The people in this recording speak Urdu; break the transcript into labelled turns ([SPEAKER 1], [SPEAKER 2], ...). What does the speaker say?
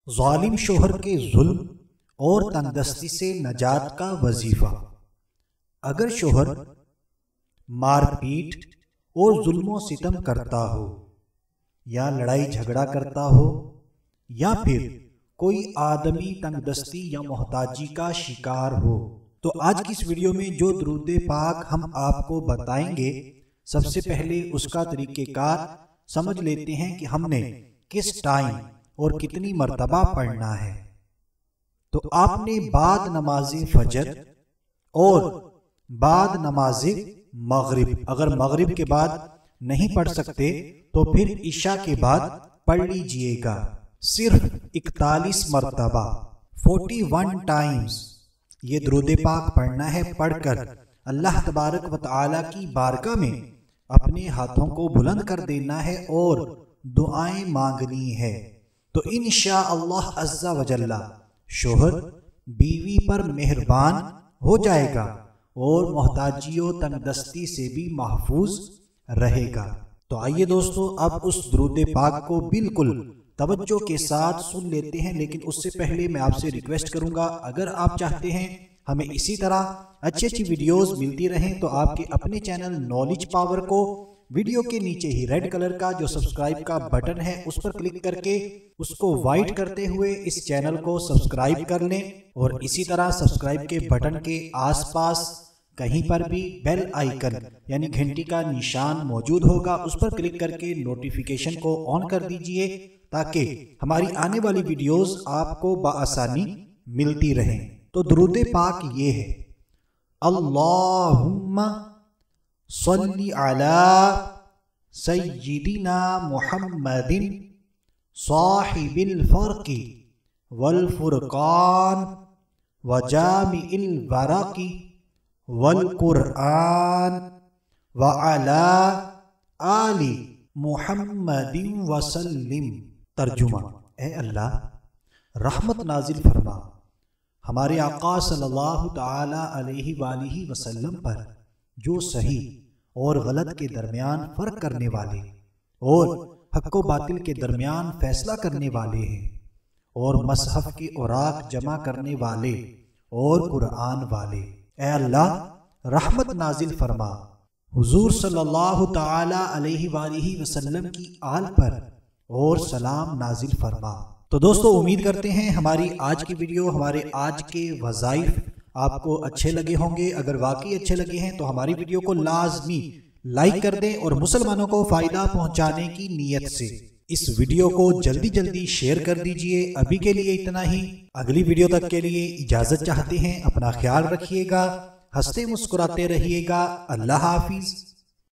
[SPEAKER 1] ظالم شوہر کے ظلم اور تنگدستی سے نجات کا وظیفہ۔ اگر شوہر مار پیٹ اور ظلم و ستم کرتا ہو یا لڑائی جھگڑا کرتا ہو یا پھر کوئی آدمی تنگدستی یا محتاجی کا شکار ہو تو آج کی اس ویڈیو میں جو درود پاک ہم آپ کو بتائیں گے، سب سے پہلے اس کا طریقہ کار سمجھ لیتے ہیں کہ ہم نے کس ٹائم اور کتنی مرتبہ پڑھنا ہے۔ تو آپ نے بعد نماز فجر اور بعد نماز مغرب، اگر مغرب کے بعد نہیں پڑھ سکتے تو پھر عشاء کے بعد پڑھ لیجئے گا، صرف 41 مرتبہ 41 ٹائمز یہ درود پاک پڑھنا ہے۔ پڑھ کر اللہ تبارک و تعالی کی بارگاہ میں اپنے ہاتھوں کو بلند کر دینا ہے اور دعائیں مانگنی ہے، تو انشاءاللہ عز و جل شوہر بیوی پر مہربان ہو جائے گا اور محتاجی و تنگدستی سے بھی محفوظ رہے گا۔ تو آئیے دوستو اب اس درود پاک کو بالکل توجہ کے ساتھ سن لیتے ہیں، لیکن اس سے پہلے میں آپ سے ریکویسٹ کروں گا، اگر آپ چاہتے ہیں ہمیں اسی طرح اچھی ویڈیوز ملتی رہیں تو آپ کے اپنے چینل نالج پاور کو ویڈیو کے نیچے ہی ریڈ کلر کا جو سبسکرائب کا بٹن ہے اس پر کلک کر کے اس کو وائٹ کرتے ہوئے اس چینل کو سبسکرائب کر لیں، اور اسی طرح سبسکرائب کے بٹن کے آس پاس کہیں پر بھی بیل آئیکن یعنی گھنٹی کا نشان موجود ہوگا، اس پر کلک کر کے نوٹیفیکیشن کو آن کر دیجئے تاکہ ہماری آنے والی ویڈیوز آپ کو بآسانی ملتی رہیں۔ تو درود پاک یہ ہے: اللہم صلی علی سیدنا محمد صاحب الفرق والفرقان وجامع الورق والقرآن وعلی آل محمد وسلم۔ ترجمہ: اے اللہ رحمت نازل فرما ہمارے آقا صلی اللہ تعالی علیہ وآلہ وسلم پر، جو صحیح اور غلط کے درمیان فرق کرنے والے اور حق و باطل کے درمیان فیصلہ کرنے والے ہیں، اور مصحف کے اوراق جمع کرنے والے اور قرآن والے۔ اے اللہ رحمت نازل فرما حضور صلی اللہ تعالی علیہ وآلہ وسلم کی آل پر اور سلام نازل فرما۔ تو دوستو امید کرتے ہیں ہماری آج کی ویڈیو، ہمارے آج کے وظائف آپ کو اچھے لگے ہوں گے۔ اگر واقعی اچھے لگے ہیں تو ہماری ویڈیو کو لازمی لائک کر دیں اور مسلمانوں کو فائدہ پہنچانے کی نیت سے اس ویڈیو کو جلدی شیئر کر دیجئے۔ ابھی کے لیے اتنا ہی، اگلی ویڈیو تک کے لیے اجازت چاہتے ہیں۔ اپنا خیال رکھیے گا، ہنستے مسکراتے رہیے گا۔ اللہ حافظ۔